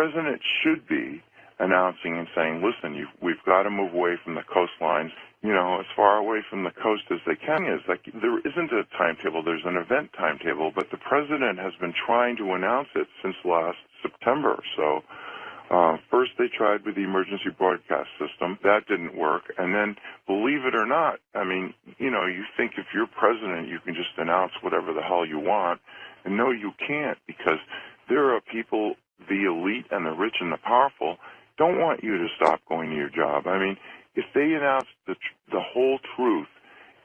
president should be announcing and saying, listen, we've got to move away from the coastlines, as far away from the coast as they can. Is like there isn't a timetable, there's an event timetable, but the president has been trying to announce it since last September. So first they tried with the emergency broadcast system. That didn't work. And then, believe it or not, I mean, you think if you're president, you can just announce whatever the hell you want. And no, you can't, because there are people, the elite and the rich and the powerful, don't want you to stop going to your job. I mean, if they announced the whole truth,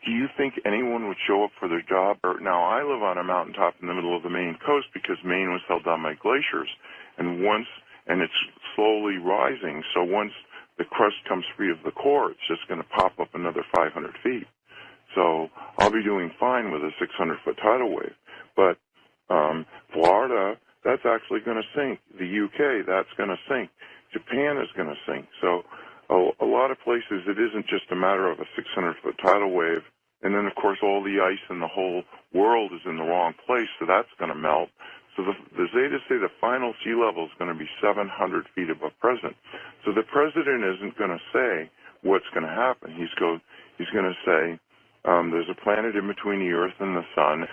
do you think anyone would show up for their job? Now, I live on a mountaintop in the middle of the Maine coast because Maine was held down by glaciers. And it's slowly rising, so once the crust comes free of the core, it's just going to pop up another 500 feet. So I'll be doing fine with a 600-foot tidal wave. But Florida, that's actually going to sink. The UK, that's going to sink. Japan is going to sink. So a lot of places, it isn't just a matter of a 600-foot tidal wave. And then, of course, all the ice in the whole world is in the wrong place, so that's going to melt. So the Zetas say the final sea level is going to be 700 feet above present. So the president isn't going to say what's going to happen. He's going to say there's a planet in between the Earth and the Sun,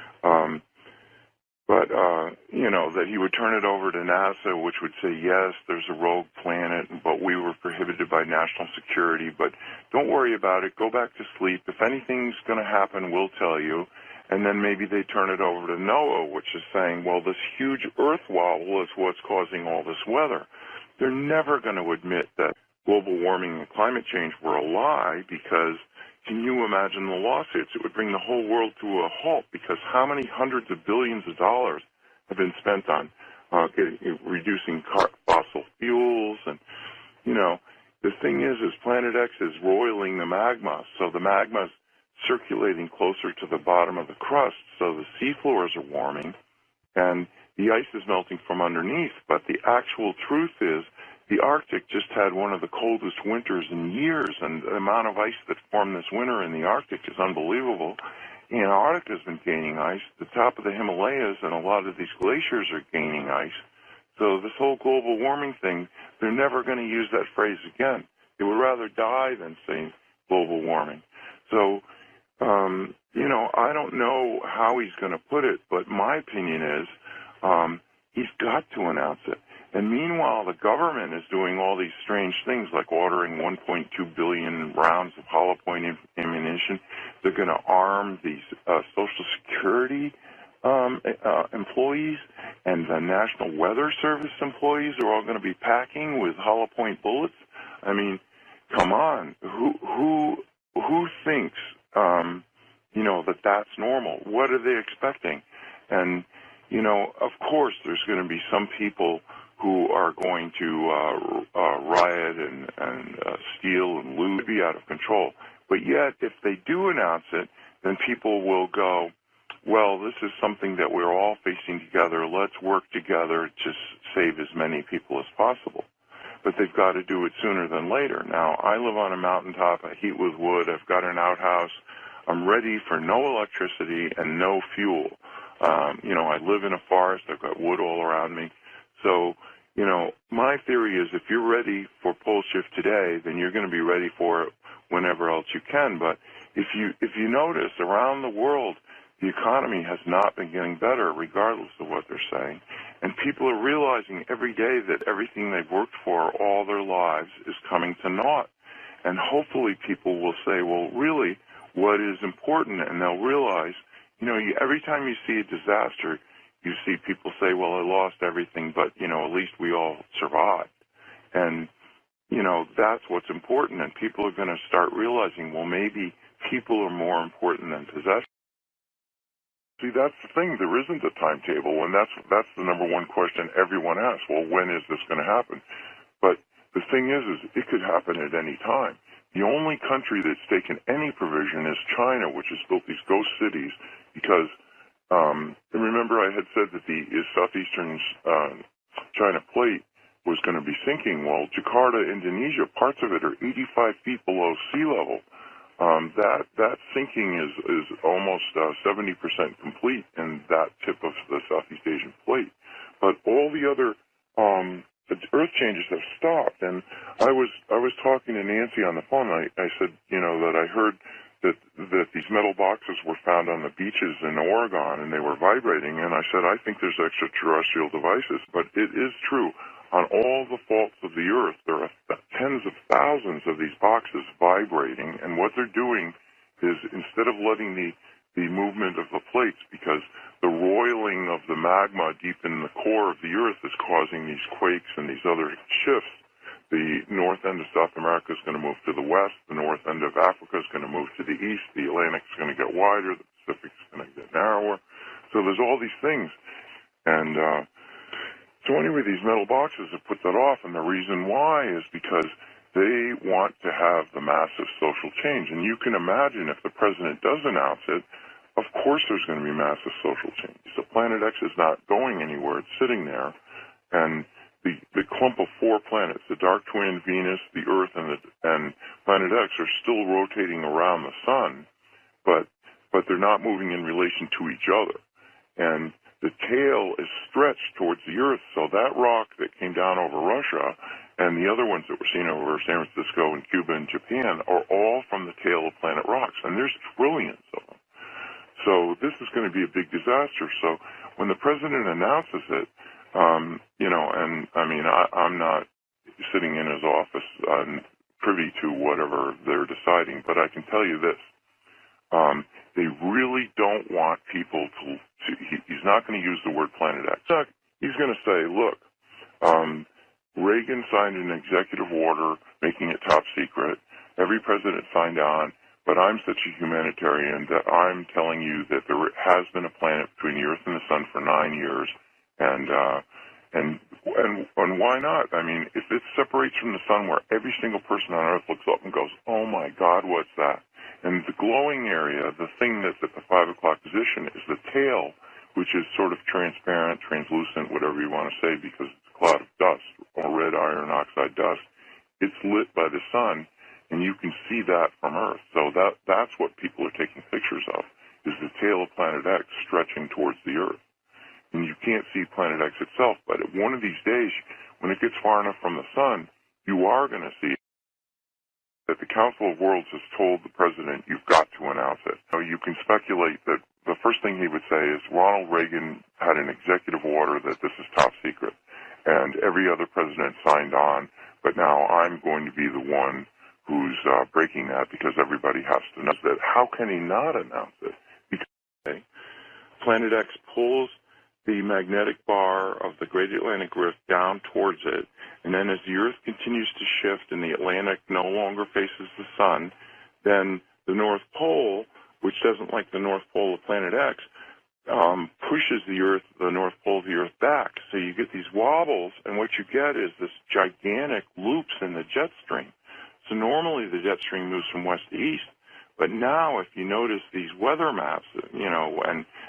that he would turn it over to NASA, which would say, yes, there's a rogue planet, but we were prohibited by national security, but don't worry about it. Go back to sleep. If anything's going to happen, we'll tell you. And then maybe they turn it over to NOAA, which is saying, well, this huge Earth wobble is what's causing all this weather. They're never going to admit that global warming and climate change were a lie, because can you imagine the lawsuits? It would bring the whole world to a halt, because how many hundreds of billions of dollars have been spent on reducing fossil fuels? And, the thing is Planet X is roiling the magma, so the magma's circulating closer to the bottom of the crust, so the seafloors are warming, and the ice is melting from underneath. But the actual truth is the Arctic just had one of the coldest winters in years, and the amount of ice that formed this winter in the Arctic is unbelievable. Antarctica has been gaining ice. The top of the Himalayas and a lot of these glaciers are gaining ice. So this whole global warming thing, they're never going to use that phrase again. They would rather die than say global warming. So, I don't know how he's going to put it, but my opinion is he's got to announce it. And meanwhile, the government is doing all these strange things, like ordering 1.2 billion rounds of hollow point ammunition. They're going to arm these Social Security employees, and the National Weather Service employees are all going to be packing with hollow point bullets. I mean, come on, who thinks that's normal? What are they expecting? And of course, there's going to be some people who are going to riot and steal and loot, be out of control. But yet, if they do announce it, then people will go, well, this is something that we're all facing together. Let's work together to save as many people as possible. But they've got to do it sooner than later. Now, I live on a mountaintop. I heat with wood. I've got an outhouse. I'm ready for no electricity and no fuel. I live in a forest. I've got wood all around me. So, my theory is if you're ready for pole shift today, then you're going to be ready for it whenever else you can. But if you notice, around the world, the economy has not been getting better, regardless of what they're saying. And people are realizing every day that everything they've worked for all their lives is coming to naught. And hopefully people will say, well, really, what is important? And they'll realize, every time you see a disaster, you see people say, well, I lost everything, but, at least we all survived. And, that's what's important. And people are going to start realizing, well, maybe people are more important than possessions. See, that's the thing. There isn't a timetable, and that's the number one question everyone asks. Well, when is this going to happen? But the thing is it could happen at any time. The only country that's taken any provision is China, which has built these ghost cities because, remember I had said that the southeastern China plate was going to be sinking. Well, Jakarta, Indonesia, parts of it are 85 feet below sea level. That sinking is almost 70% complete in that tip of the Southeast Asian plate. But all the other Earth changes have stopped. And I was talking to Nancy on the phone. I said, that I heard that these metal boxes were found on the beaches in Oregon and they were vibrating. And I said, I think there's extraterrestrial devices. But it is true. On all the faults of the Earth, there are tens of thousands of these boxes vibrating. And what they're doing is, instead of letting the movement of the plates, because the roiling of the magma deep in the core of the Earth is causing these quakes and these other shifts, the north end of South America is going to move to the west, the north end of Africa is going to move to the east, the Atlantic is going to get wider, the Pacific is going to get narrower. So there's all these things. And so anyway, these metal boxes have put that off, and the reason why is because they want to have the massive social change. And you can imagine if the president does announce it, of course there's going to be massive social change. So Planet X is not going anywhere. It's sitting there. And the clump of four planets, the dark twin, Venus, the Earth, and Planet X, are still rotating around the sun, but they're not moving in relation to each other. And the tail is stretched towards the Earth, so that rock that came down over Russia and the other ones that were seen over San Francisco and Cuba and Japan are all from the tail of planet rocks, and there's trillions of them. So this is going to be a big disaster. So when the president announces it, and I mean, I'm not sitting in his office privy to whatever they're deciding, but I can tell you this. They really don't want people to he's not going to use the word Planet X. He's going to say, look, Reagan signed an executive order making it top secret. Every president signed on, but I'm such a humanitarian that I'm telling you that there has been a planet between the Earth and the Sun for 9 years, and why not? I mean, if it separates from the Sun where every single person on Earth looks up and goes, oh my God, what's that? And the glowing area, the thing that's at the 5 o'clock position, is the tail, which is sort of transparent, translucent, whatever you want to say, because it's a cloud of dust, or red iron oxide dust. It's lit by the sun, and you can see that from Earth. So that's what people are taking pictures of, is the tail of Planet X stretching towards the Earth. And you can't see Planet X itself, but one of these days, when it gets far enough from the sun, you are going to see it. That the Council of Worlds has told the president, you've got to announce it. So you can speculate that the first thing he would say is Ronald Reagan had an executive order that this is top secret, and every other president signed on, but now I'm going to be the one who's breaking that because everybody has to know that. How can he not announce it? Because Planet X pulls the magnetic bar of the Great Atlantic Rift down towards it, and then as the Earth continues to shift and the Atlantic no longer faces the sun, then the North Pole, which doesn't like the North Pole of Planet X, pushes the North Pole of the Earth back. So you get these wobbles, and what you get is this gigantic loops in the jet stream. So normally the jet stream moves from west to east, but now if you notice these weather maps,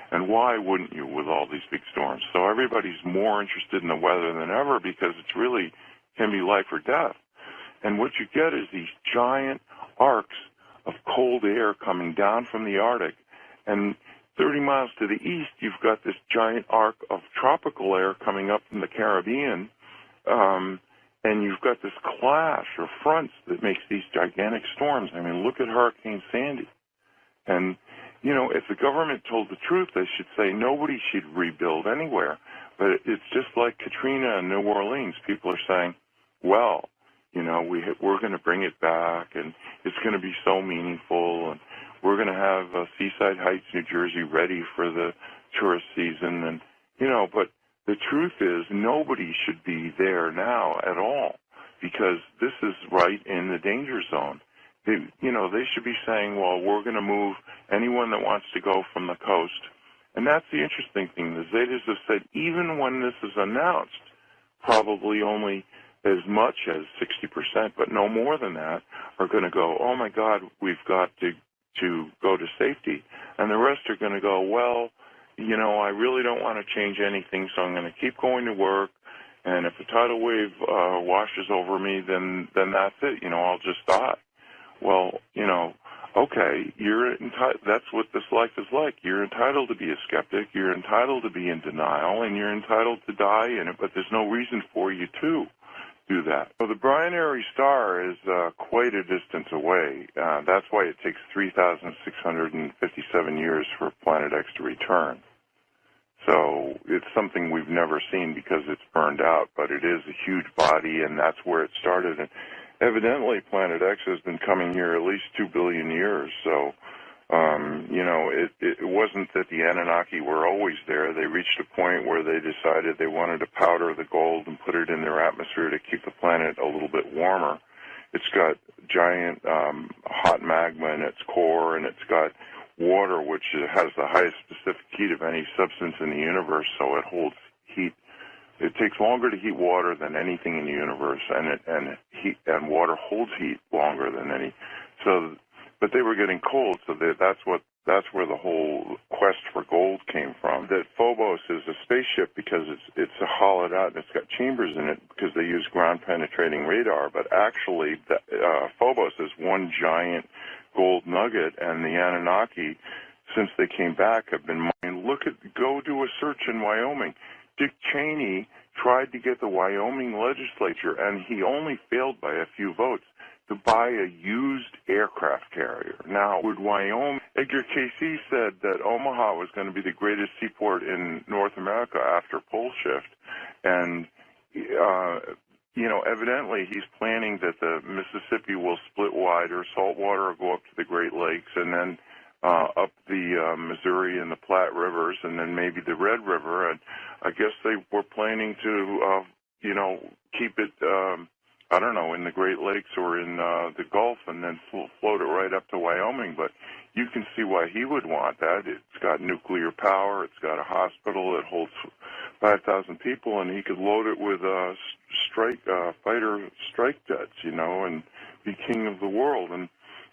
and why wouldn't you with all these big storms? So everybody's more interested in the weather than ever because it's really can be life or death. And what you get is these giant arcs of cold air coming down from the Arctic, and 30 miles to the east, you've got this giant arc of tropical air coming up from the Caribbean, and you've got this clash or fronts that makes these gigantic storms. I mean, look at Hurricane Sandy. And, if the government told the truth, they should say nobody should rebuild anywhere. But it's just like Katrina in New Orleans. People are saying, well, we're going to bring it back, and it's going to be so meaningful, and we're going to have Seaside Heights, New Jersey, ready for the tourist season. And, but the truth is nobody should be there now at all because this is right in the danger zone. They should be saying, well, we're going to move anyone that wants to go from the coast. And that's the interesting thing. The Zetas have said even when this is announced, probably only as much as 60%, but no more than that, are going to go, oh, my God, we've got to go to safety. And the rest are going to go, well, I really don't want to change anything, so I'm going to keep going to work. And if a tidal wave washes over me, then that's it. I'll just die. Well, okay, you're entitled. That's what this life is like. You're entitled to be a skeptic. You're entitled to be in denial, and you're entitled to die in it. But there's no reason for you to do that. So the binary star is quite a distance away. That's why it takes 3,657 years for Planet X to return. So it's something we've never seen because it's burned out, but it is a huge body, and that's where it started. And evidently, Planet X has been coming here at least 2 billion years. So, you know, it wasn't that the Anunnaki were always there. They reached a point where they decided they wanted to powder the gold and put it in their atmosphere to keep the planet a little bit warmer. It's got giant hot magma in its core, and it's got water, which has the highest specific heat of any substance in the universe, so it holds heat. It takes longer to heat water than anything in the universe, and water holds heat longer than any. So, but they were getting cold, so that's where the whole quest for gold came from. That Phobos is a spaceship because it's hollowed out and it's got chambers in it because they use ground-penetrating radar. But actually, Phobos is one giant gold nugget, and the Anunnaki, since they came back, have been mining. Go do a search in Wyoming. Dick Cheney tried to get the Wyoming legislature, and he only failed by a few votes, to buy a used aircraft carrier. Now, would Wyoming, Edgar Cayce said that Omaha was going to be the greatest seaport in North America after pole shift, and you know, evidently he's planning that the Mississippi will split wider, saltwater will go up to the Great Lakes, and then up the Missouri and the Platte rivers, and then maybe the Red River. And I guess they were planning to, you know, keep it, I don't know, in the Great Lakes or in the Gulf, and then float it right up to Wyoming. But you can see why he would want that. It's got nuclear power. It's got a hospital. It holds 5,000 people, and he could load it with fighter strike jets, you know, and be king of the world. And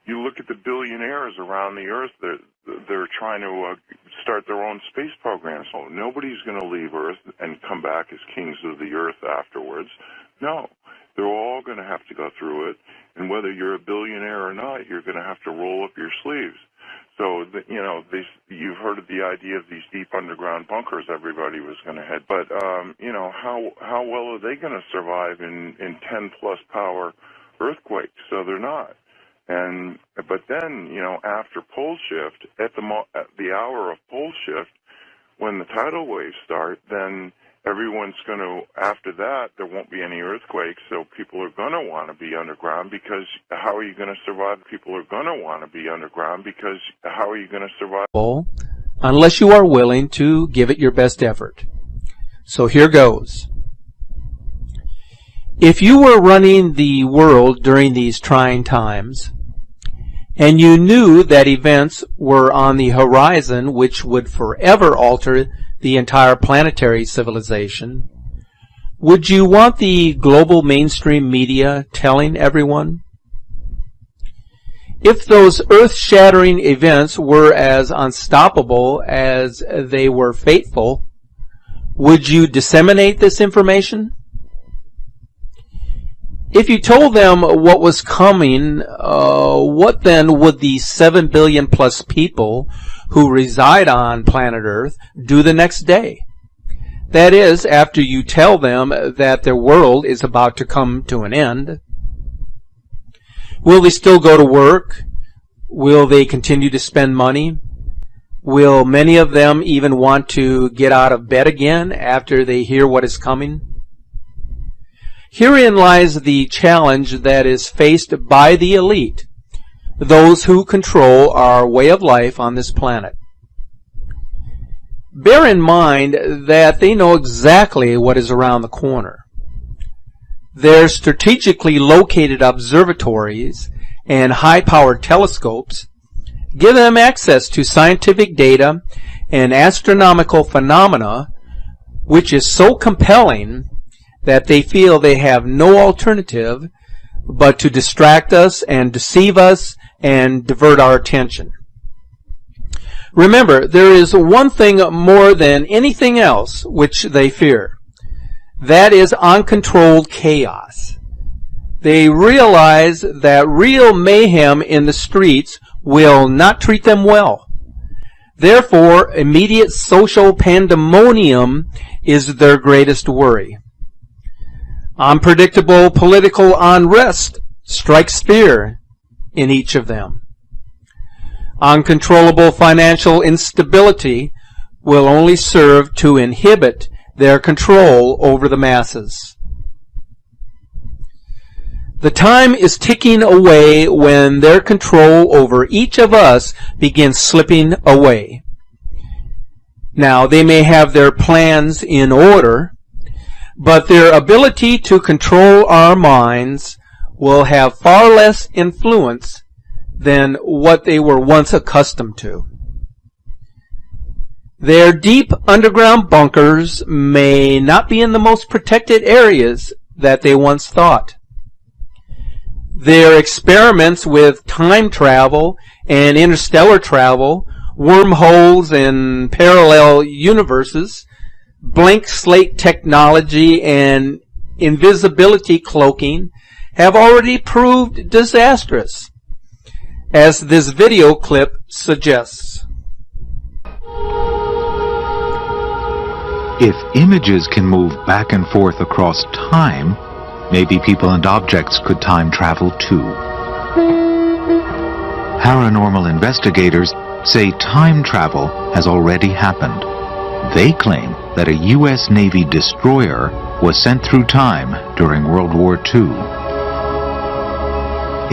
you look at the billionaires around the Earth, they're trying to start their own space program. So nobody's going to leave Earth and come back as kings of the Earth afterwards. No, they're all going to have to go through it. And whether you're a billionaire or not, you're going to have to roll up your sleeves. So, you know, you've heard of the idea of these deep underground bunkers everybody was going to head. But, you know, how well are they going to survive in 10-plus power earthquakes? So they're not. But then, you know, after pole shift, at the hour of pole shift, when the tidal waves start, then everyone's going to, after that, there won't be any earthquakes, so people are going to want to be underground, because how are you going to survive? People are going to want to be underground, because how are you going to survive? Unless you are willing to give it your best effort. So here goes. If you were running the world during these trying times, and you knew that events were on the horizon which would forever alter the entire planetary civilization, would you want the global mainstream media telling everyone? If those earth-shattering events were as unstoppable as they were fateful, would you disseminate this information? If you told them what was coming, what then would the 7 billion plus people who reside on planet Earth do the next day? That is, after you tell them that their world is about to come to an end. Will they still go to work? Will they continue to spend money? Will many of them even want to get out of bed again after they hear what is coming? Herein lies the challenge that is faced by the elite, those who control our way of life on this planet. Bear in mind that they know exactly what is around the corner. Their strategically located observatories and high-powered telescopes give them access to scientific data and astronomical phenomena which is so compelling that they feel they have no alternative but to distract us and deceive us and divert our attention. Remember, there is one thing more than anything else which they fear. That is uncontrolled chaos. They realize that real mayhem in the streets will not treat them well. Therefore, immediate social pandemonium is their greatest worry. Unpredictable political unrest strikes fear in each of them. Uncontrollable financial instability will only serve to inhibit their control over the masses. The time is ticking away when their control over each of us begins slipping away. Now, they may have their plans in order, but their ability to control our minds will have far less influence than what they were once accustomed to. Their deep underground bunkers may not be in the most protected areas that they once thought. Their experiments with time travel and interstellar travel, wormholes and parallel universes, blank slate technology and invisibility cloaking have already proved disastrous, as this video clip suggests. If images can move back and forth across time, maybe people and objects could time travel too. Paranormal investigators say time travel has already happened. They claim that a U.S. Navy destroyer was sent through time during World War II.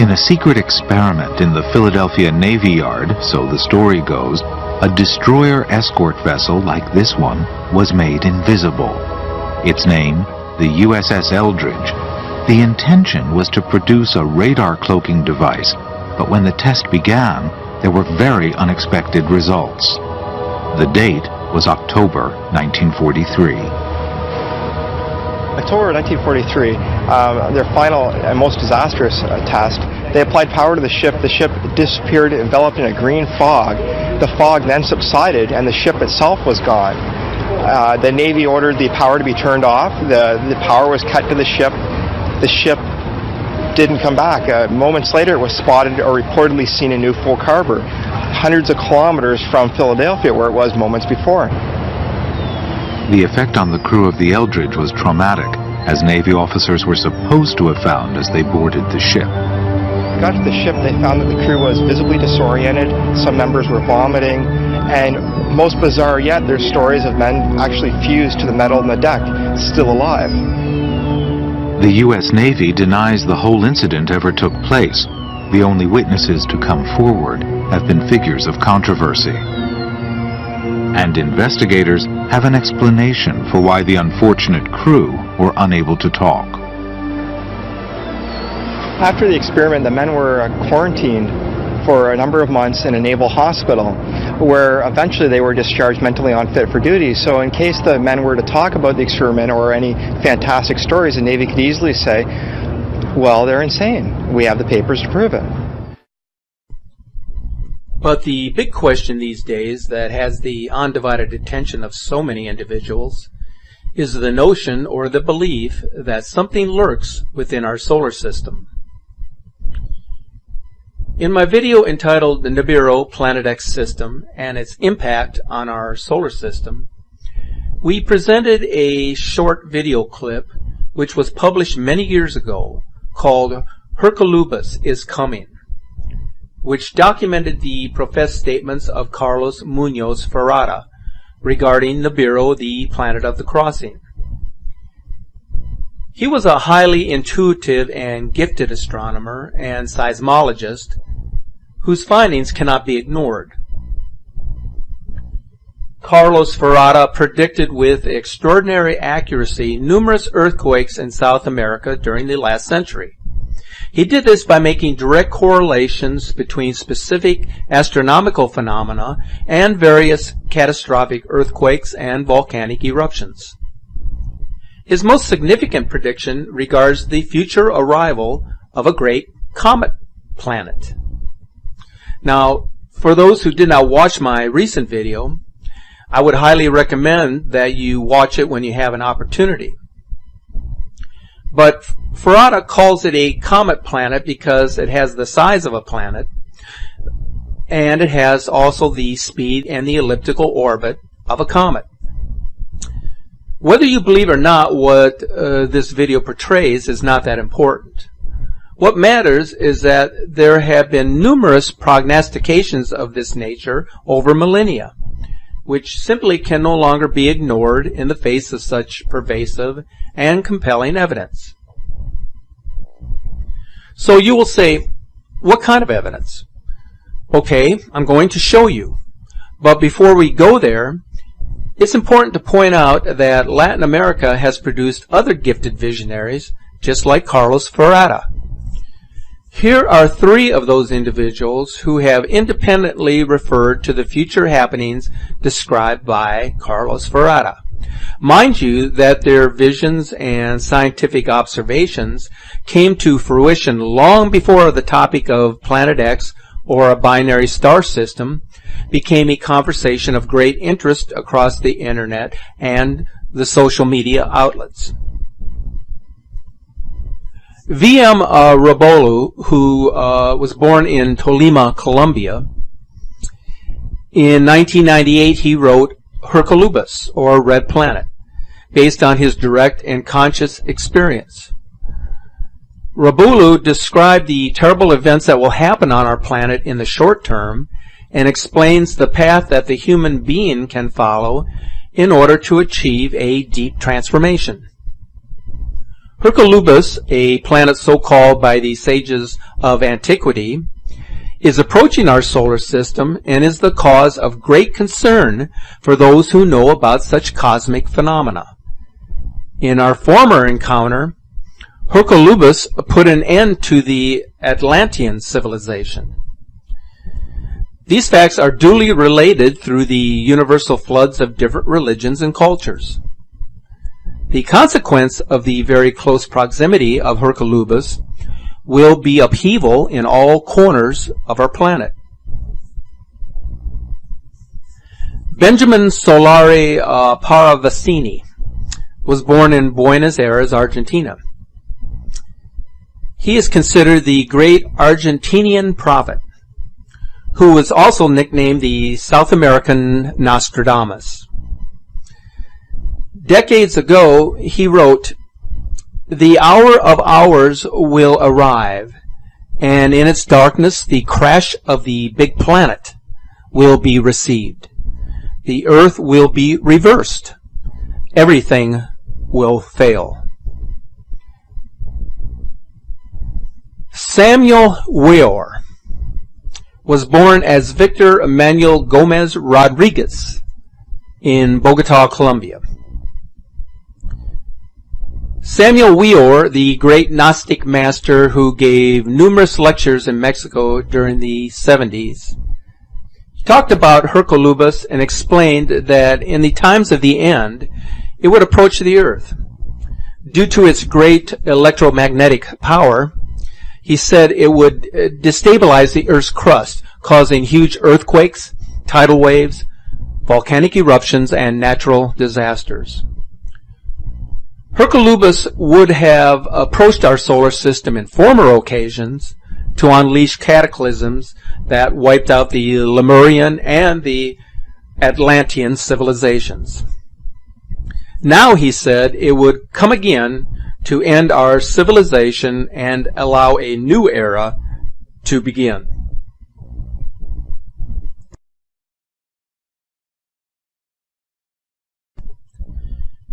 In a secret experiment in the Philadelphia Navy Yard, so the story goes, a destroyer escort vessel like this one was made invisible. Its name, the USS Eldridge. The intention was to produce a radar cloaking device, but when the test began, there were very unexpected results. The date was October 1943. October 1943, their final and most disastrous test, they applied power to the ship. The ship disappeared, enveloped in a green fog. The fog then subsided and the ship itself was gone. The Navy ordered the power to be turned off. The power was cut to the ship. The ship didn't come back. Moments later, it was spotted or reportedly seen in Norfolk Harbor, hundreds of kilometers from Philadelphia, where it was moments before. The effect on the crew of the Eldridge was traumatic, as Navy officers were supposed to have found as they boarded the ship. Got to the ship, they found that the crew was visibly disoriented. Some members were vomiting, and most bizarre yet, there's stories of men actually fused to the metal in the deck, still alive. The U.S. Navy denies the whole incident ever took place. The only witnesses to come forward have been figures of controversy. And investigators have an explanation for why the unfortunate crew were unable to talk. After the experiment, the men were quarantined for a number of months in a naval hospital, where eventually they were discharged mentally unfit for duty. So in case the men were to talk about the experiment or any fantastic stories, the Navy could easily say, well, they're insane. We have the papers to prove it. But the big question these days that has the undivided attention of so many individuals is the notion or the belief that something lurks within our solar system. In my video entitled The Nibiru Planet X System and Its Impact on Our Solar System, we presented a short video clip which was published many years ago called Herculubus is Coming, which documented the professed statements of Carlos Munoz Ferrara regarding Nibiru, the planet of the crossing. He was a highly intuitive and gifted astronomer and seismologist whose findings cannot be ignored. Carlos Ferrara predicted with extraordinary accuracy numerous earthquakes in South America during the last century. He did this by making direct correlations between specific astronomical phenomena and various catastrophic earthquakes and volcanic eruptions. His most significant prediction regards the future arrival of a great comet planet. Now, for those who did not watch my recent video, I would highly recommend that you watch it when you have an opportunity. But Ferrara calls it a comet planet because it has the size of a planet, and it has also the speed and the elliptical orbit of a comet. Whether you believe or not what this video portrays is not that important. What matters is that there have been numerous prognostications of this nature over millennia, which simply can no longer be ignored in the face of such pervasive and compelling evidence. So you will say, what kind of evidence? Okay, I'm going to show you. But before we go there, it's important to point out that Latin America has produced other gifted visionaries, just like Carlos Ferrara. Here are three of those individuals who have independently referred to the future happenings described by Carlos Ferrara. Mind you that their visions and scientific observations came to fruition long before the topic of Planet X or a binary star system became a conversation of great interest across the internet and the social media outlets. V.M. Rabolu, who was born in Tolima, Colombia, in 1998 he wrote Hercolubus, or Red Planet, based on his direct and conscious experience. Rabolu described the terrible events that will happen on our planet in the short term and explains the path that the human being can follow in order to achieve a deep transformation. Hercolubus, a planet so called by the sages of antiquity, is approaching our solar system and is the cause of great concern for those who know about such cosmic phenomena. In our former encounter, Hercolubus put an end to the Atlantean civilization. These facts are duly related through the universal floods of different religions and cultures. The consequence of the very close proximity of Hercolubus will be upheaval in all corners of our planet. Benjamin Solari Paravicini was born in Buenos Aires, Argentina. He is considered the great Argentinian prophet, who was also nicknamed the South American Nostradamus. Decades ago, he wrote, "The hour of hours will arrive, and in its darkness the crash of the big planet will be received. The earth will be reversed. Everything will fail." Samuel Weor was born as Victor Emmanuel Gomez Rodriguez in Bogota, Colombia. Samuel Weor, the great Gnostic master who gave numerous lectures in Mexico during the 70s, talked about Hercolubus and explained that in the times of the end, it would approach the Earth. Due to its great electromagnetic power, he said it would destabilize the Earth's crust, causing huge earthquakes, tidal waves, volcanic eruptions, and natural disasters. Hercolubus would have approached our solar system in former occasions to unleash cataclysms that wiped out the Lemurian and the Atlantean civilizations. Now, he said, it would come again to end our civilization and allow a new era to begin.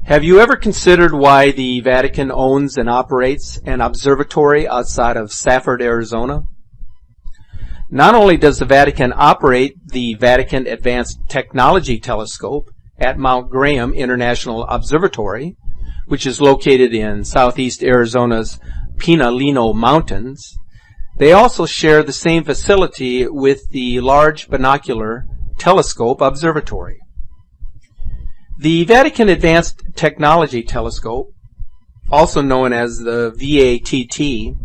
Have you ever considered why the Vatican owns and operates an observatory outside of Safford, Arizona? Not only does the Vatican operate the Vatican Advanced Technology Telescope at Mount Graham International Observatory, which is located in southeast Arizona's Pinalino Mountains, they also share the same facility with the Large Binocular Telescope Observatory. The Vatican Advanced Technology Telescope, also known as the VATT,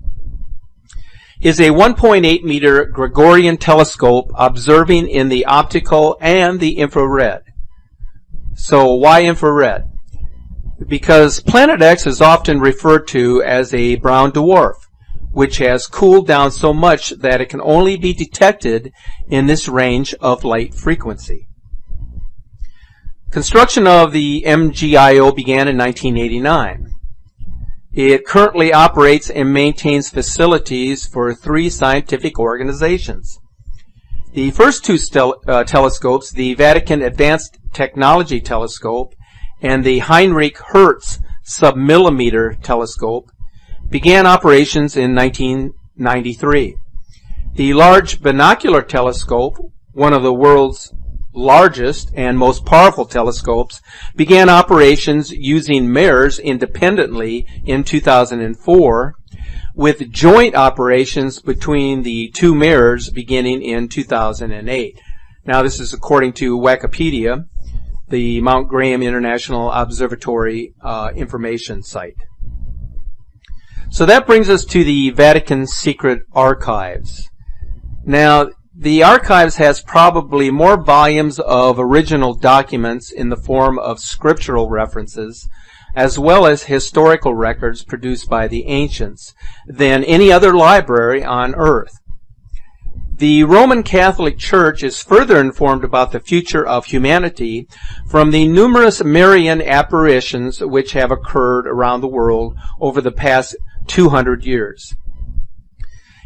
is a 1.8 meter Gregorian telescope observing in the optical and the infrared. So why infrared? Because Planet X is often referred to as a brown dwarf which has cooled down so much that it can only be detected in this range of light frequency. Construction of the MGIO began in 1989. It currently operates and maintains facilities for 3 scientific organizations. The first 2 telescopes, the Vatican Advanced Technology Telescope and the Heinrich Hertz Submillimeter Telescope, began operations in 1993. The Large Binocular Telescope, one of the world's largest and most powerful telescopes, began operations using mirrors independently in 2004, with joint operations between the 2 mirrors beginning in 2008. Now, this is according to Wikipedia, the Mount Graham International Observatory information site. So that brings us to the Vatican Secret Archives. Now, the archives has probably more volumes of original documents in the form of scriptural references, as well as historical records produced by the ancients, than any other library on earth. The Roman Catholic Church is further informed about the future of humanity from the numerous Marian apparitions which have occurred around the world over the past 200 years.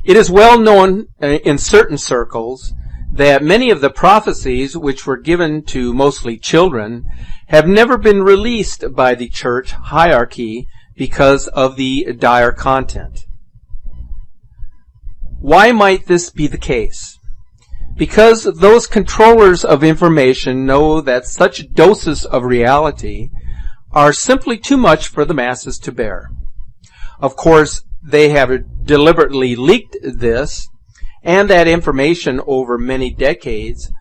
It is well known in certain circles that many of the prophecies which were given to mostly children have never been released by the church hierarchy because of the dire content. Why might this be the case? Because those controllers of information know that such doses of reality are simply too much for the masses to bear. Of course, they have deliberately leaked this and that information over many decades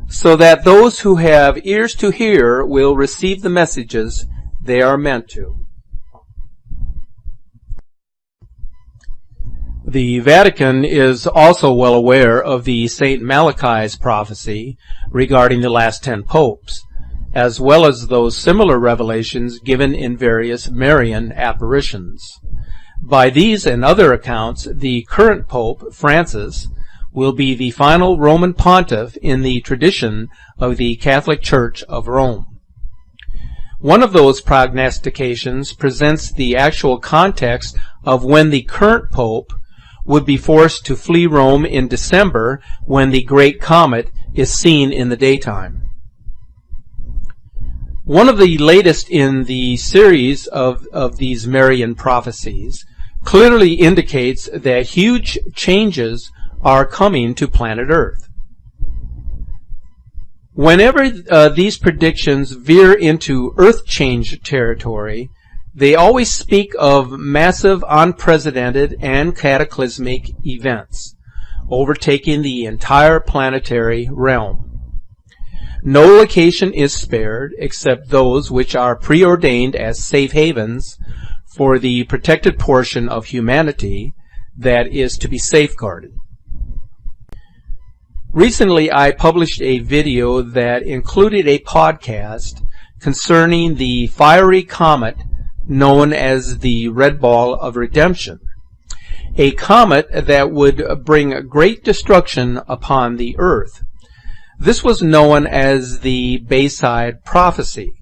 so that those who have ears to hear will receive the messages they are meant to. The Vatican is also well aware of the St. Malachi's prophecy regarding the last 10 popes, as well as those similar revelations given in various Marian apparitions. By these and other accounts, the current Pope, Francis, will be the final Roman pontiff in the tradition of the Catholic Church of Rome. One of those prognostications presents the actual context of when the current Pope would be forced to flee Rome in December when the Great Comet is seen in the daytime. One of the latest in the series of these Marian prophecies clearly indicates that huge changes are coming to planet Earth. Whenever these predictions veer into Earth change territory, they always speak of massive, unprecedented, and cataclysmic events overtaking the entire planetary realm. No location is spared except those which are preordained as safe havens for the protected portion of humanity that is to be safeguarded. Recently, I published a video that included a podcast concerning the fiery comet known as the Red Ball of Redemption, a comet that would bring great destruction upon the Earth. This was known as the Bayside Prophecy.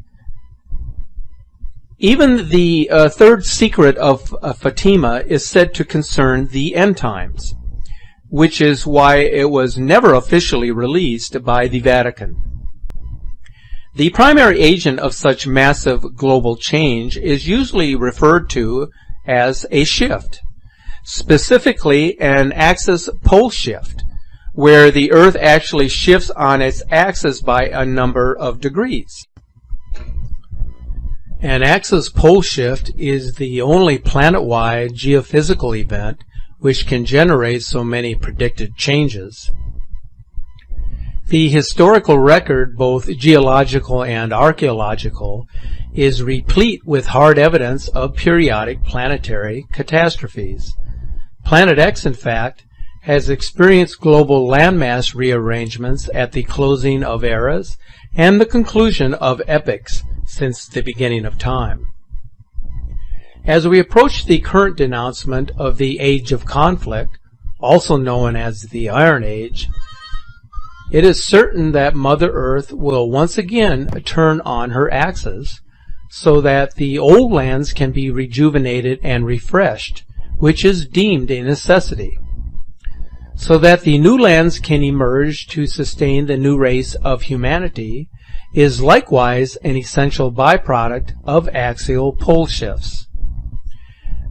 Even the third secret of Fatima is said to concern the end times, which is why it was never officially released by the Vatican. The primary agent of such massive global change is usually referred to as a shift, specifically an axis pole shift, where the Earth actually shifts on its axis by a number of degrees. An axis pole shift is the only planet-wide geophysical event which can generate so many predicted changes. The historical record, both geological and archaeological, is replete with hard evidence of periodic planetary catastrophes. Planet X, in fact, has experienced global landmass rearrangements at the closing of eras and the conclusion of epochs since the beginning of time. As we approach the current denouncement of the Age of Conflict, also known as the Iron Age, it is certain that Mother Earth will once again turn on her axis so that the old lands can be rejuvenated and refreshed, which is deemed a necessity, so that the new lands can emerge to sustain the new race of humanity, is likewise an essential byproduct of axial pole shifts.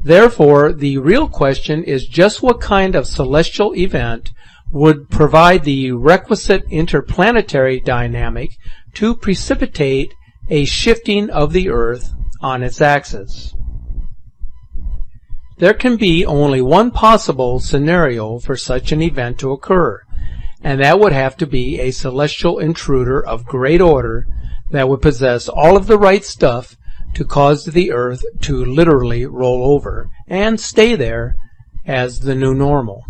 Therefore, the real question is just what kind of celestial event would provide the requisite interplanetary dynamic to precipitate a shifting of the Earth on its axis. There can be only one possible scenario for such an event to occur, and that would have to be a celestial intruder of great order that would possess all of the right stuff to cause the Earth to literally roll over and stay there as the new normal.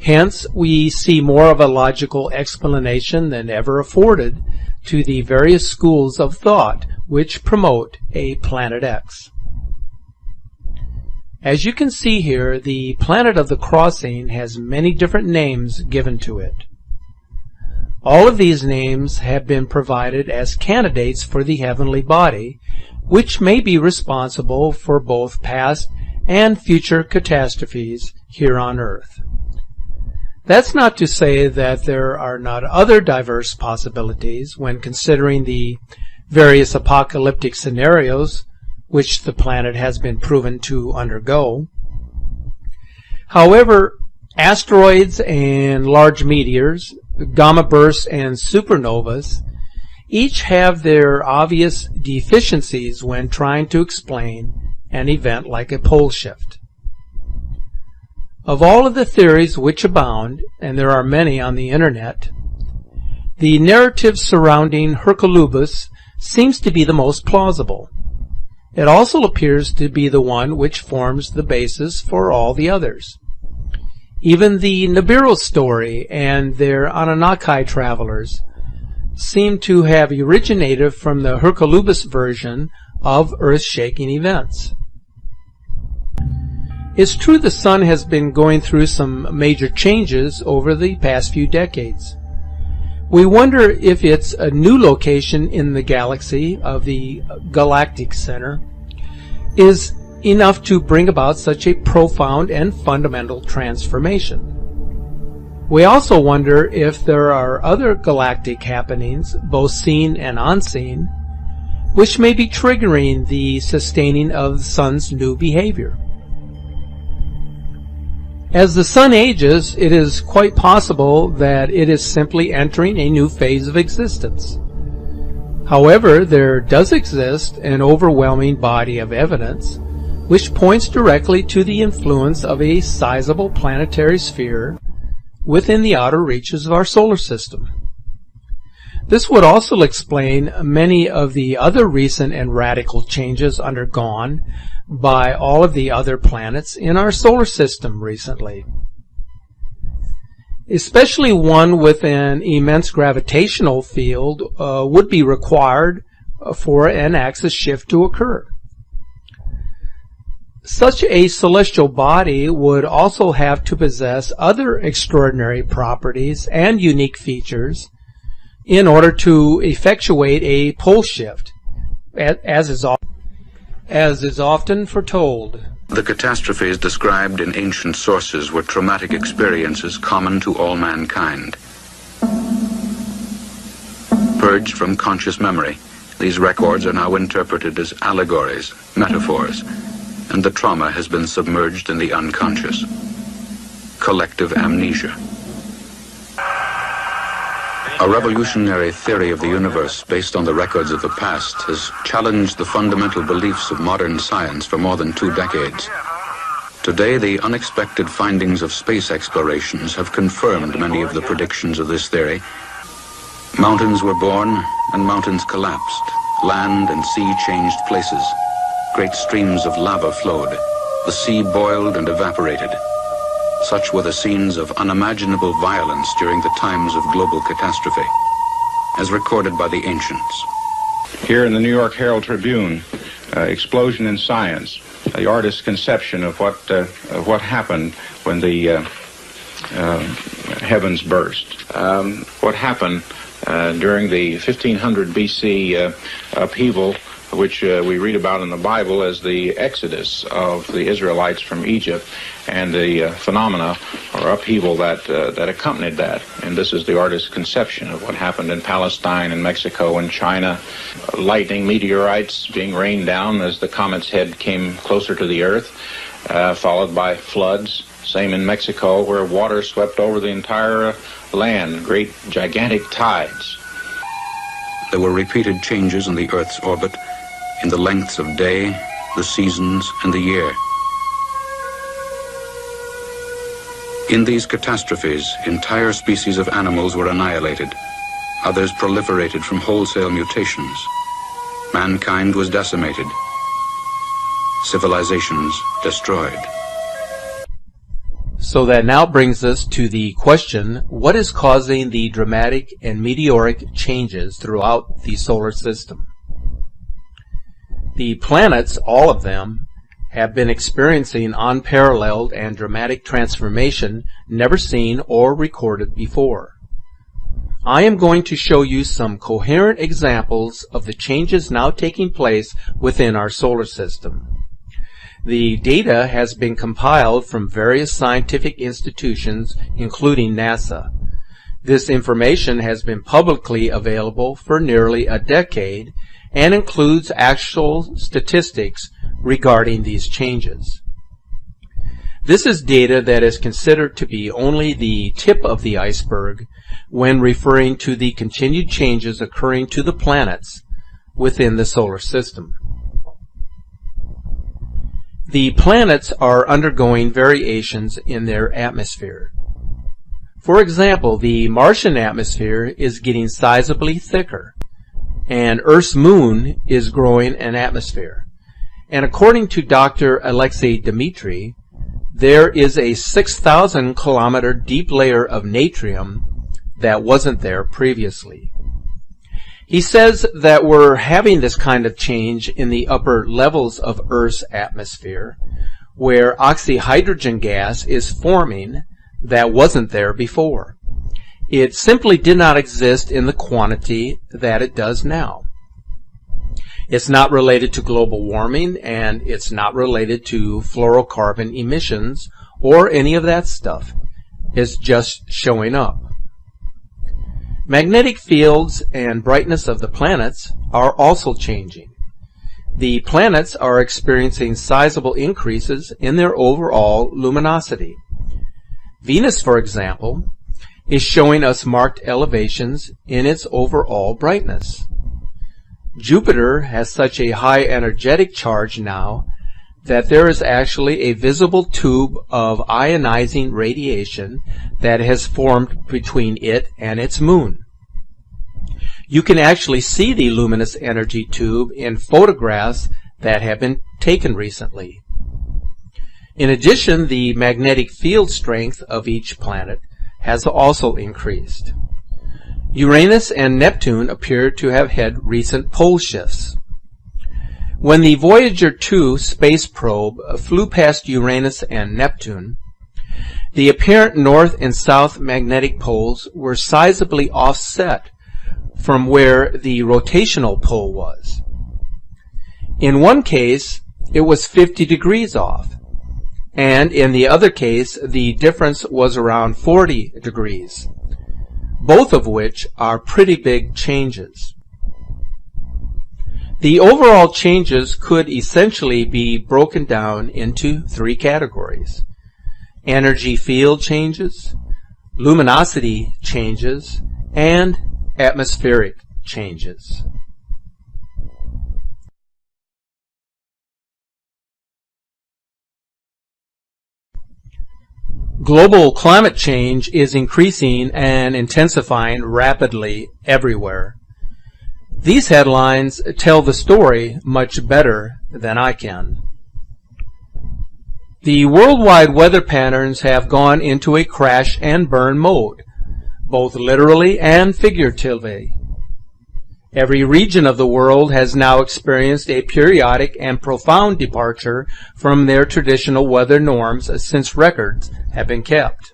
Hence, we see more of a logical explanation than ever afforded to the various schools of thought which promote a Planet X. As you can see here, the planet of the crossing has many different names given to it. All of these names have been provided as candidates for the heavenly body, which may be responsible for both past and future catastrophes here on Earth. That's not to say that there are not other diverse possibilities when considering the various apocalyptic scenarios which the planet has been proven to undergo. However, asteroids and large meteors, gamma bursts and supernovas each have their obvious deficiencies when trying to explain an event like a pole shift. Of all of the theories which abound, and there are many on the internet, the narrative surrounding Hercolubus seems to be the most plausible. It also appears to be the one which forms the basis for all the others. Even the Nibiru story and their Anunnaki travelers seem to have originated from the Hercolubus version of earth-shaking events. It's true the Sun has been going through some major changes over the past few decades. We wonder if its a new location in the galaxy of the galactic center is enough to bring about such a profound and fundamental transformation. We also wonder if there are other galactic happenings, both seen and unseen, which may be triggering the sustaining of the Sun's new behavior. As the Sun ages, it is quite possible that it is simply entering a new phase of existence. However, there does exist an overwhelming body of evidence which points directly to the influence of a sizable planetary sphere within the outer reaches of our solar system. This would also explain many of the other recent and radical changes undergone by all of the other planets in our solar system recently. Especially one with an immense gravitational field would be required for an axis shift to occur. Such a celestial body would also have to possess other extraordinary properties and unique features in order to effectuate a pole shift, as is often foretold. The catastrophes described in ancient sources were traumatic experiences common to all mankind. Purged from conscious memory, these records are now interpreted as allegories, metaphors, and the trauma has been submerged in the unconscious. Collective amnesia. A revolutionary theory of the universe based on the records of the past has challenged the fundamental beliefs of modern science for more than 2 decades. Today, the unexpected findings of space explorations have confirmed many of the predictions of this theory. Mountains were born and mountains collapsed. Land and sea changed places. Great streams of lava flowed. The sea boiled and evaporated. Such were the scenes of unimaginable violence during the times of global catastrophe, as recorded by the ancients. Here in the New York Herald Tribune, explosion in science. the artist's conception of what happened when the heavens burst. What happened during the 1500 BC upheaval, which we read about in the Bible as the exodus of the Israelites from Egypt, and the phenomena or upheaval that accompanied that. And this is the artist's conception of what happened in Palestine and Mexico and China. Lightning, meteorites being rained down as the comet's head came closer to the earth, followed by floods. Same in Mexico, where water swept over the entire land, great gigantic tides. There were repeated changes in the Earth's orbit, in the lengths of day, the seasons, and the year. In these catastrophes, entire species of animals were annihilated. Others proliferated from wholesale mutations. Mankind was decimated. Civilizations destroyed. So that now brings us to the question, what is causing the dramatic and meteoric changes throughout the solar system? The planets, all of them, have been experiencing unparalleled and dramatic transformation never seen or recorded before. I am going to show you some coherent examples of the changes now taking place within our solar system. The data has been compiled from various scientific institutions, including NASA. This information has been publicly available for nearly a decade and includes actual statistics regarding these changes. This is data that is considered to be only the tip of the iceberg when referring to the continued changes occurring to the planets within the solar system. The planets are undergoing variations in their atmosphere. For example, the Martian atmosphere is getting sizably thicker, and Earth's moon is growing an atmosphere. And according to Dr. Alexei Dmitry, there is a 6,000 kilometer deep layer of natrium that wasn't there previously. He says that we're having this kind of change in the upper levels of Earth's atmosphere, where oxyhydrogen gas is forming that wasn't there before. It simply did not exist in the quantity that it does now. It's not related to global warming, and it's not related to fluorocarbon emissions or any of that stuff. It's just showing up. Magnetic fields and brightness of the planets are also changing. The planets are experiencing sizable increases in their overall luminosity. Venus, for example, is showing us marked elevations in its overall brightness. Jupiter has such a high energetic charge now that there is actually a visible tube of ionizing radiation that has formed between it and its moon. You can actually see the luminous energy tube in photographs that have been taken recently. In addition, the magnetic field strength of each planet has also increased. Uranus and Neptune appear to have had recent pole shifts. When the Voyager 2 space probe flew past Uranus and Neptune, the apparent north and south magnetic poles were sizably offset from where the rotational pole was. In one case, it was 50 degrees off, and in the other case, the difference was around 40 degrees, both of which are pretty big changes. The overall changes could essentially be broken down into three categories: energy field changes, luminosity changes, and atmospheric changes. Global climate change is increasing and intensifying rapidly everywhere. These headlines tell the story much better than I can. The worldwide weather patterns have gone into a crash and burn mode, both literally and figuratively. Every region of the world has now experienced a periodic and profound departure from their traditional weather norms since records have been kept.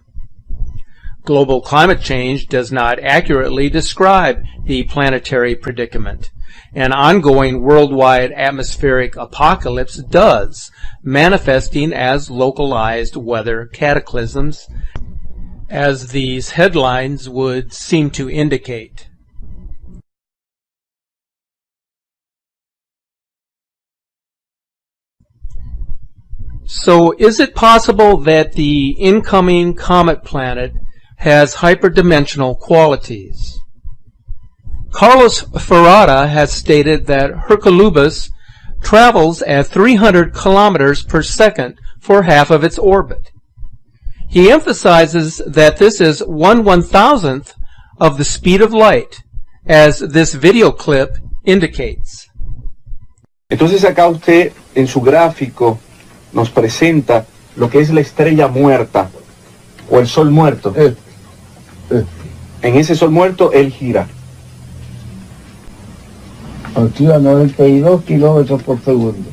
Global climate change does not accurately describe the planetary predicament. An ongoing worldwide atmospheric apocalypse does, manifesting as localized weather cataclysms, as these headlines would seem to indicate. So, is it possible that the incoming comet planet has hyperdimensional qualities? Carlos Ferrada has stated that Hercolubus travels at 300 kilometers per second for half of its orbit. He emphasizes that this is 1/1000th of the speed of light, as this video clip indicates. Entonces acá usted en su gráfico nos presenta lo que es la estrella muerta o el sol muerto. En ese sol muerto él gira. Activa 92 kilómetros por segundo.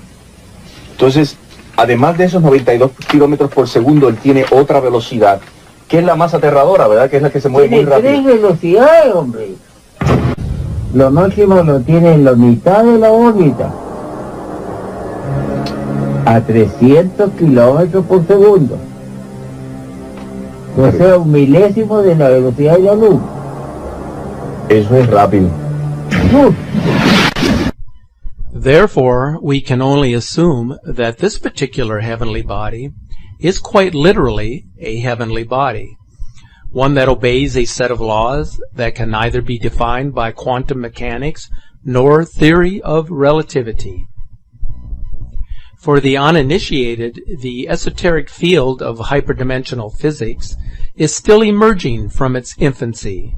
Entonces, además de esos 92 kilómetros por segundo, él tiene otra velocidad, que es la más aterradora, ¿verdad? Que es la que se mueve muy rápido. Tiene 3 velocidades, hombre. Lo máximo lo tiene en la mitad de la órbita. A 300 kilómetros por segundo. O sea, 1/1000º de la velocidad de la luz. Eso es rápido. Therefore, we can only assume that this particular heavenly body is quite literally a heavenly body, one that obeys a set of laws that can neither be defined by quantum mechanics nor theory of relativity. For the uninitiated, the esoteric field of hyperdimensional physics is still emerging from its infancy.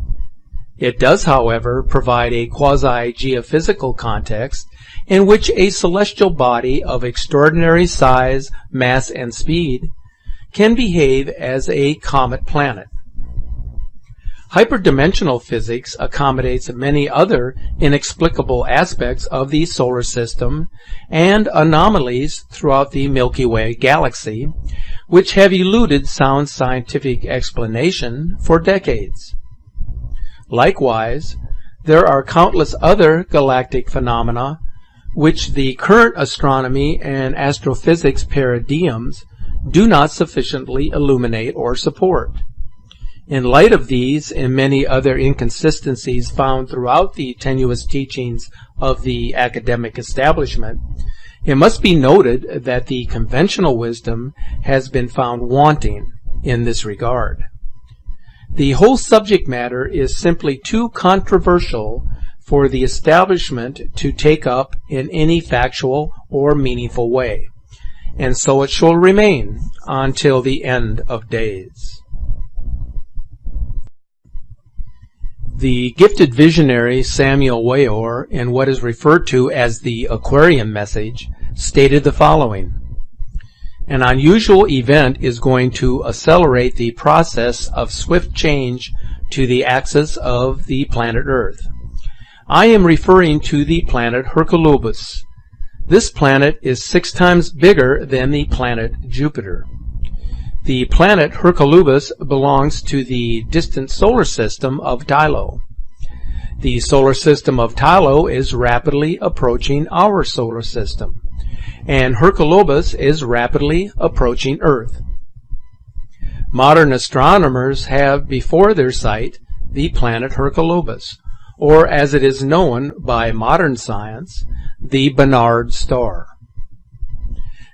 It does, however, provide a quasi-geophysical context in which a celestial body of extraordinary size, mass, and speed can behave as a comet planet. Hyperdimensional physics accommodates many other inexplicable aspects of the solar system and anomalies throughout the Milky Way galaxy, which have eluded sound scientific explanation for decades. Likewise, there are countless other galactic phenomena which the current astronomy and astrophysics paradigms do not sufficiently illuminate or support. In light of these and many other inconsistencies found throughout the tenuous teachings of the academic establishment, it must be noted that the conventional wisdom has been found wanting in this regard. The whole subject matter is simply too controversial for the establishment to take up in any factual or meaningful way, and so it shall remain until the end of days. The gifted visionary Samuel Weor, in what is referred to as the Aquarian message, stated the following: an unusual event is going to accelerate the process of swift change to the axis of the planet Earth. I am referring to the planet Hercolubus. This planet is 6 times bigger than the planet Jupiter. The planet Hercolubus belongs to the distant solar system of Tylo. The solar system of Tylo is rapidly approaching our solar system, and Hercolubus is rapidly approaching Earth. Modern astronomers have before their sight the planet Hercolubus, or as it is known by modern science, the Barnard star.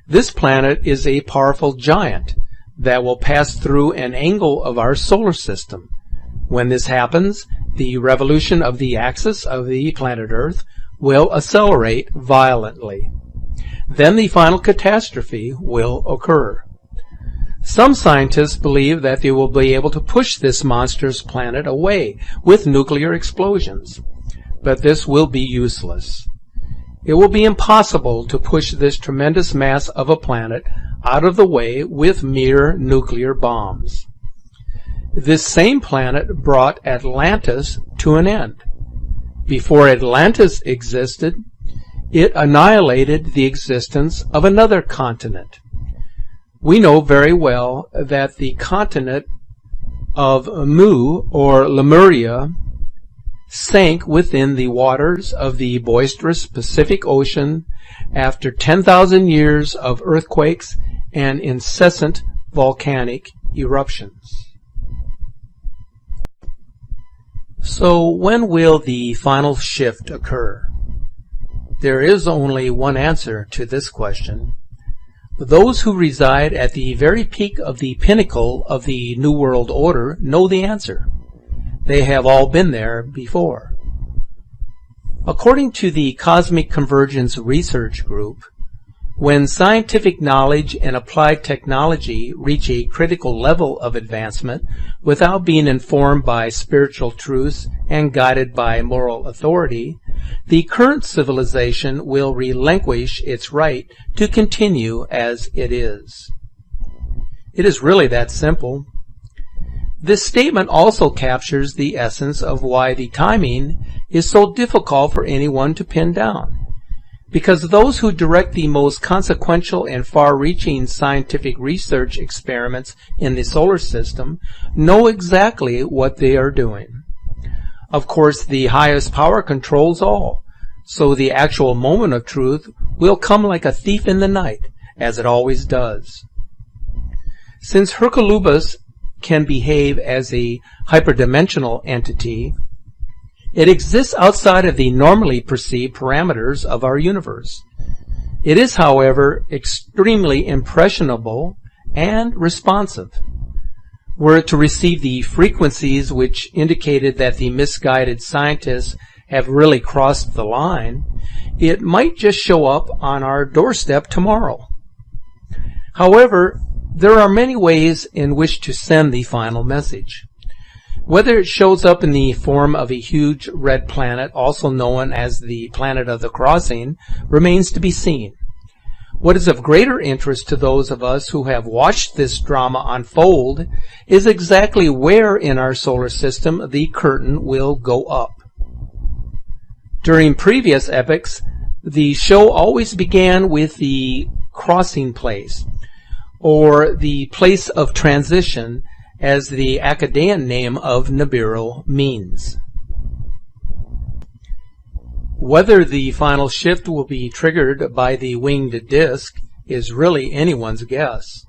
This planet is a powerful giant that will pass through an angle of our solar system. When this happens, the revolution of the axis of the planet Earth will accelerate violently. Then the final catastrophe will occur. Some scientists believe that they will be able to push this monstrous planet away with nuclear explosions, but this will be useless. It will be impossible to push this tremendous mass of a planet out of the way with mere nuclear bombs. This same planet brought Atlantis to an end. Before Atlantis existed, it annihilated the existence of another continent. We know very well that the continent of Mu, or Lemuria, sank within the waters of the boisterous Pacific Ocean after 10,000 years of earthquakes and incessant volcanic eruptions. So when will the final shift occur? There is only one answer to this question. Those who reside at the very peak of the pinnacle of the New World Order know the answer. They have all been there before. According to the Cosmic Convergence Research Group, when scientific knowledge and applied technology reach a critical level of advancement without being informed by spiritual truths and guided by moral authority, the current civilization will relinquish its right to continue as it is. It is really that simple. This statement also captures the essence of why the timing is so difficult for anyone to pin down. Because those who direct the most consequential and far-reaching scientific research experiments in the solar system know exactly what they are doing. Of course, the highest power controls all, so the actual moment of truth will come like a thief in the night, as it always does. Since Herculubus can behave as a hyperdimensional entity, it exists outside of the normally perceived parameters of our universe. It is, however, extremely impressionable and responsive. Were it to receive the frequencies which indicated that the misguided scientists have really crossed the line, it might just show up on our doorstep tomorrow. However, there are many ways in which to send the final message. Whether it shows up in the form of a huge red planet, also known as the planet of the crossing, remains to be seen. What is of greater interest to those of us who have watched this drama unfold is exactly where in our solar system the curtain will go up. During previous epochs, the show always began with the crossing place, or the place of transition, as the Akkadian name of Nibiru means. Whether the final shift will be triggered by the winged disk is really anyone's guess.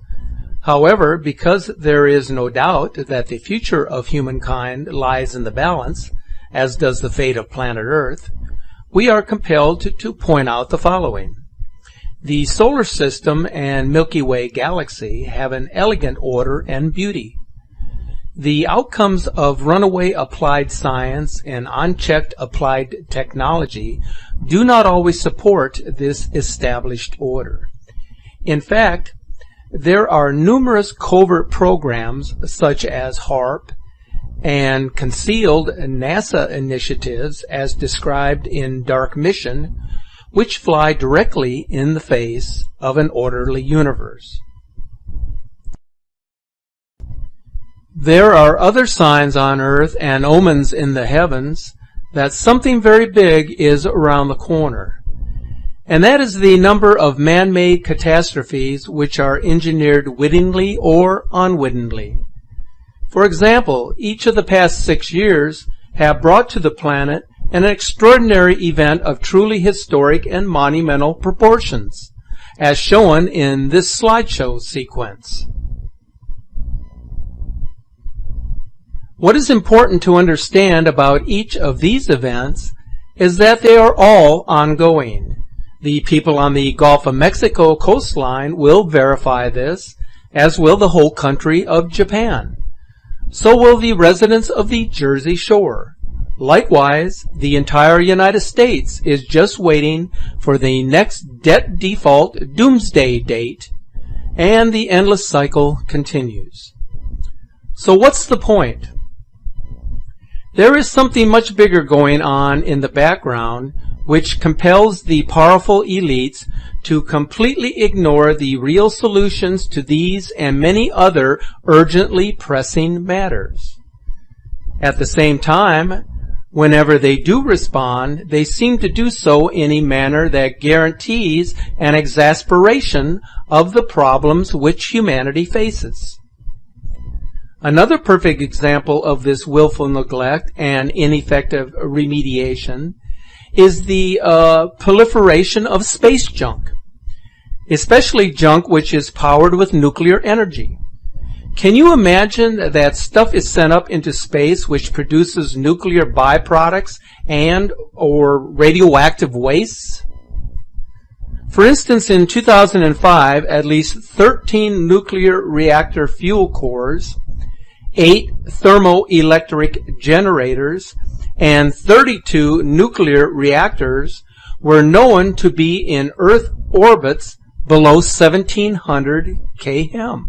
However, because there is no doubt that the future of humankind lies in the balance, as does the fate of planet Earth, we are compelled to point out the following. The solar system and Milky Way galaxy have an elegant order and beauty. The outcomes of runaway applied science and unchecked applied technology do not always support this established order. In fact, there are numerous covert programs such as HARP and concealed NASA initiatives as described in Dark Mission, which fly directly in the face of an orderly universe. There are other signs on Earth and omens in the heavens that something very big is around the corner. And that is the number of man-made catastrophes which are engineered wittingly or unwittingly. For example, each of the past 6 years have brought to the planet an extraordinary event of truly historic and monumental proportions, as shown in this slideshow sequence. What is important to understand about each of these events is that they are all ongoing. The people on the Gulf of Mexico coastline will verify this, as will the whole country of Japan. So will the residents of the Jersey Shore. Likewise, the entire United States is just waiting for the next debt default doomsday date, and the endless cycle continues. So what's the point? There is something much bigger going on in the background which compels the powerful elites to completely ignore the real solutions to these and many other urgently pressing matters. At the same time, Whenever they do respond, they seem to do so in a manner that guarantees an exasperation of the problems which humanity faces. Another perfect example of this willful neglect and ineffective remediation is the proliferation of space junk, especially junk which is powered with nuclear energy. Can you imagine that stuff is sent up into space which produces nuclear byproducts and or radioactive wastes? For instance, in 2005, at least 13 nuclear reactor fuel cores, 8 thermoelectric generators, and 32 nuclear reactors were known to be in Earth orbits below 1700 km.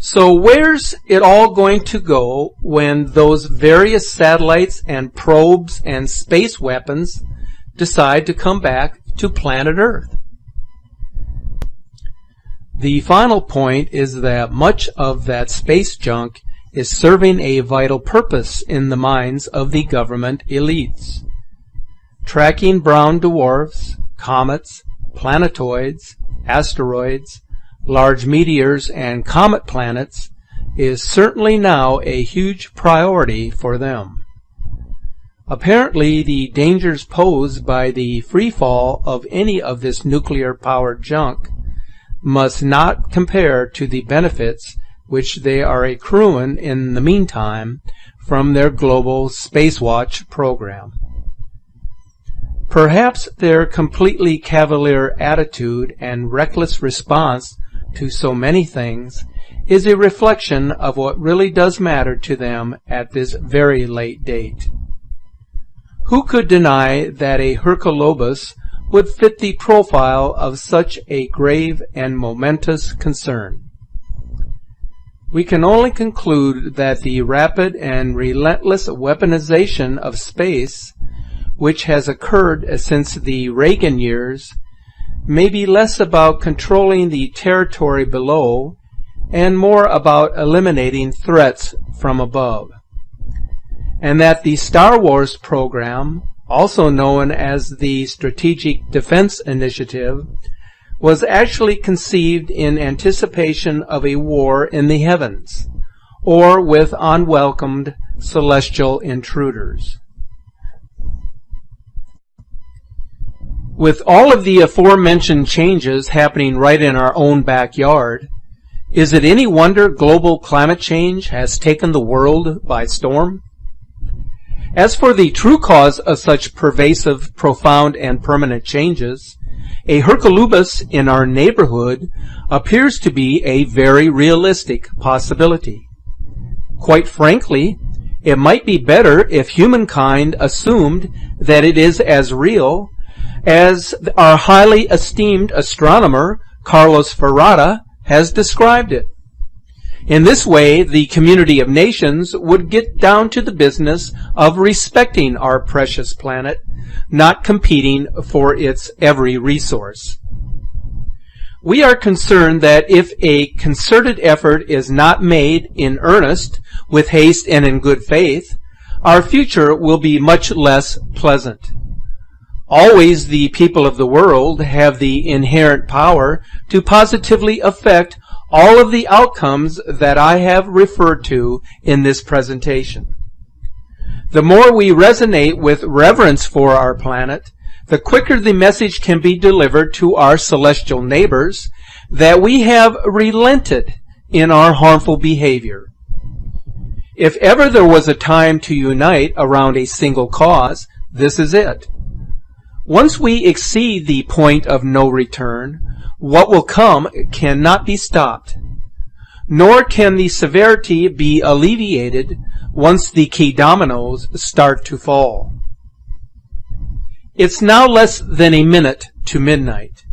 So where's it all going to go when those various satellites and probes and space weapons decide to come back to planet Earth? The final point is that much of that space junk is serving a vital purpose in the minds of the government elites. Tracking brown dwarfs, comets, planetoids, asteroids, large meteors, and comet planets is certainly now a huge priority for them. Apparently, the dangers posed by the free fall of any of this nuclear-powered junk must not compare to the benefits which they are accruing in the meantime from their global Spacewatch program. Perhaps their completely cavalier attitude and reckless response to so many things is a reflection of what really does matter to them at this very late date. Who could deny that a Hercolobus would fit the profile of such a grave and momentous concern? We can only conclude that the rapid and relentless weaponization of space, which has occurred since the Reagan years, may be less about controlling the territory below and more about eliminating threats from above, and that the Star Wars program, also known as the Strategic Defense Initiative, was actually conceived in anticipation of a war in the heavens, or with unwelcomed celestial intruders. With all of the aforementioned changes happening right in our own backyard, is it any wonder global climate change has taken the world by storm? As for the true cause of such pervasive, profound, and permanent changes, a Hercolubus in our neighborhood appears to be a very realistic possibility. Quite frankly, it might be better if humankind assumed that it is as real as our highly esteemed astronomer Carlos Ferrata has described it. In this way, the community of nations would get down to the business of respecting our precious planet, not competing for its every resource. We are concerned that if a concerted effort is not made in earnest, with haste and in good faith, our future will be much less pleasant. Always the people of the world have the inherent power to positively affect all of the outcomes that I have referred to in this presentation. The more we resonate with reverence for our planet, the quicker the message can be delivered to our celestial neighbors that we have relented in our harmful behavior. If ever there was a time to unite around a single cause, this is it. Once we exceed the point of no return, what will come cannot be stopped, nor can the severity be alleviated once the key dominoes start to fall. It's now less than a minute to midnight.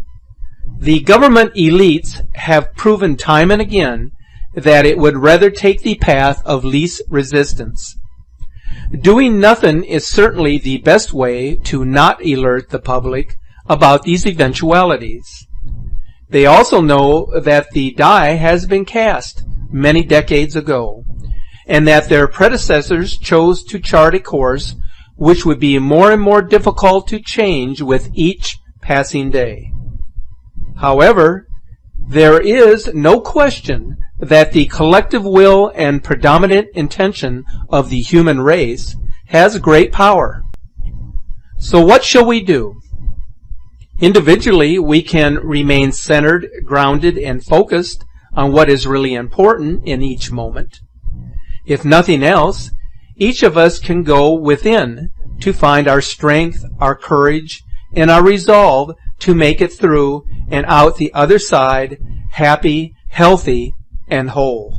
The government elites have proven time and again that it would rather take the path of least resistance. Doing nothing is certainly the best way to not alert the public about these eventualities. They also know that the die has been cast many decades ago, and that their predecessors chose to chart a course which would be more and more difficult to change with each passing day. However, there is no question that the collective will and predominant intention of the human race has great power. So what shall we do? Individually, we can remain centered, grounded, and focused on what is really important in each moment. If nothing else, each of us can go within to find our strength, our courage, and our resolve to make it through and out the other side, happy, healthy, and whole.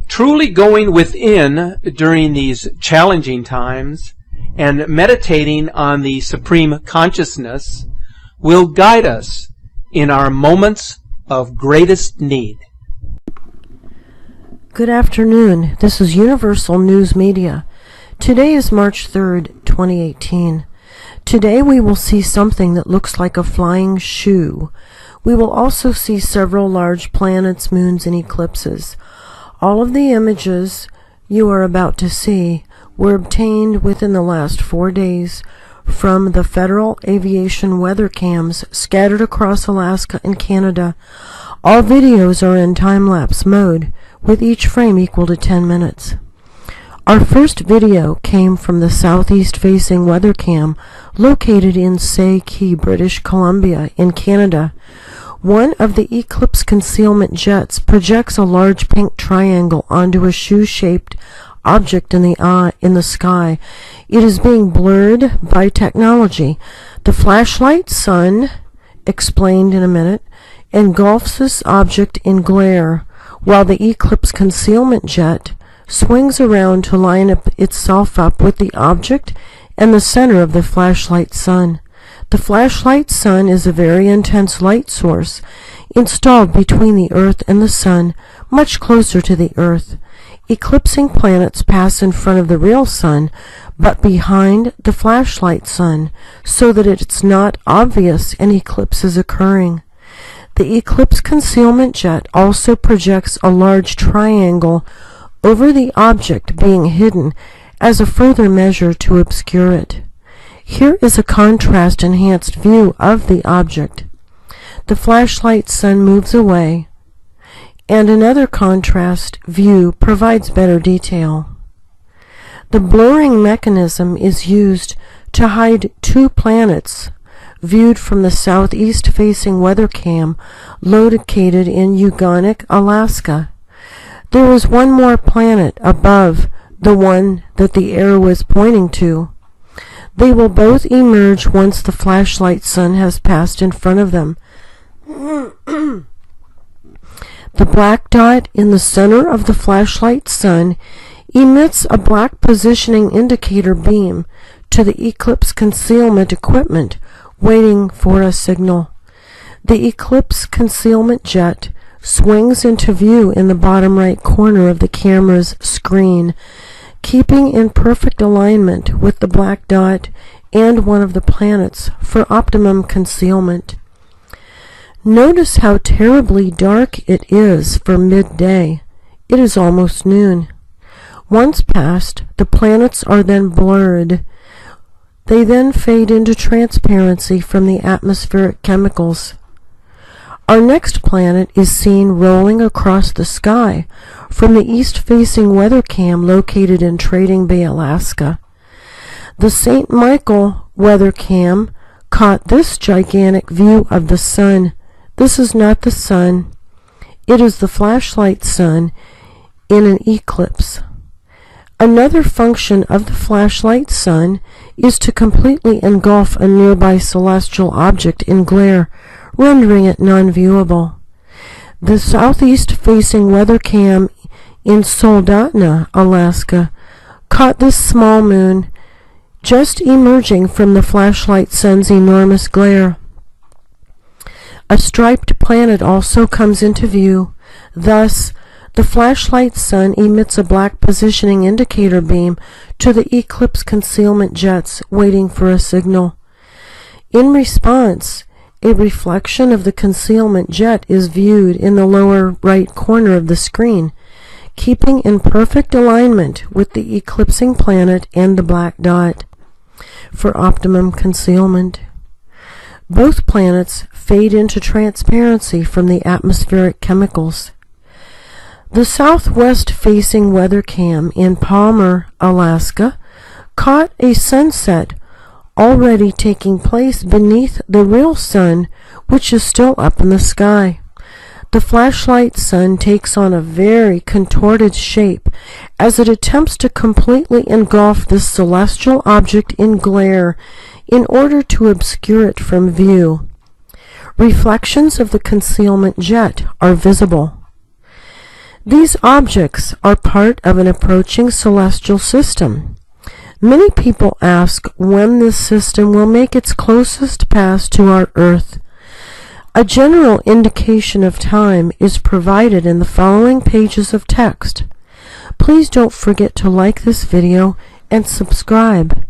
Truly going within during these challenging times and meditating on the Supreme Consciousness will guide us in our moments of greatest need. Good afternoon. This is Universal News Media. Today is March 3rd, 2018. Today we will see something that looks like a flying shoe. We will also see several large planets, moons, and eclipses. All of the images you are about to see were obtained within the last 4 days from the Federal Aviation weather cams scattered across Alaska and Canada. All videos are in time-lapse mode, with each frame equal to 10 minutes. Our first video came from the southeast-facing weather cam located in Say Key, British Columbia, in Canada. One of the eclipse concealment jets projects a large pink triangle onto a shoe-shaped object in the sky. It is being blurred by technology. The flashlight sun, explained in a minute, engulfs this object in glare, while the eclipse concealment jet swings around to line itself up with the object and the center of the flashlight sun. The flashlight sun is a very intense light source installed between the Earth and the Sun, much closer to the Earth. Eclipsing planets pass in front of the real sun, but behind the flashlight sun, so that it's not obvious an eclipse is occurring. The eclipse concealment jet also projects a large triangle over the object being hidden as a further measure to obscure it. Here is a contrast-enhanced view of the object. The flashlight sun moves away, and another contrast view provides better detail. The blurring mechanism is used to hide two planets viewed from the southeast-facing weather cam located in Yukon, Alaska. There is one more planet above the one that the arrow is pointing to. They will both emerge once the flashlight sun has passed in front of them. The black dot in the center of the flashlight sun emits a black positioning indicator beam to the eclipse concealment equipment waiting for a signal. The eclipse concealment jet swings into view in the bottom right corner of the camera's screen, keeping in perfect alignment with the black dot and one of the planets for optimum concealment. Notice how terribly dark it is for midday. It is almost noon. Once past, the planets are then blurred. They then fade into transparency from the atmospheric chemicals. Our next planet is seen rolling across the sky from the east-facing weather cam located in Trading Bay, Alaska. The St. Michael weather cam caught this gigantic view of the sun. This is not the sun. It is the flashlight sun in an eclipse. Another function of the flashlight sun is to completely engulf a nearby celestial object in glare, rendering it non-viewable. The southeast-facing weather cam in Soldotna, Alaska, caught this small moon just emerging from the flashlight sun's enormous glare. A striped planet also comes into view. Thus, the flashlight sun emits a black positioning indicator beam to the eclipse concealment jets waiting for a signal. In response, a reflection of the concealment jet is viewed in the lower right corner of the screen. keeping in perfect alignment with the eclipsing planet and the black dot for optimum concealment. Both planets fade into transparency from the atmospheric chemicals. The southwest-facing weather cam in Palmer, Alaska, caught a sunset already taking place beneath the real sun, which is still up in the sky. The flashlight sun takes on a very contorted shape as it attempts to completely engulf this celestial object in glare in order to obscure it from view. Reflections of the concealment jet are visible. These objects are part of an approaching celestial system. Many people ask when this system will make its closest pass to our Earth. A general indication of time is provided in the following pages of text. Please don't forget to like this video and subscribe.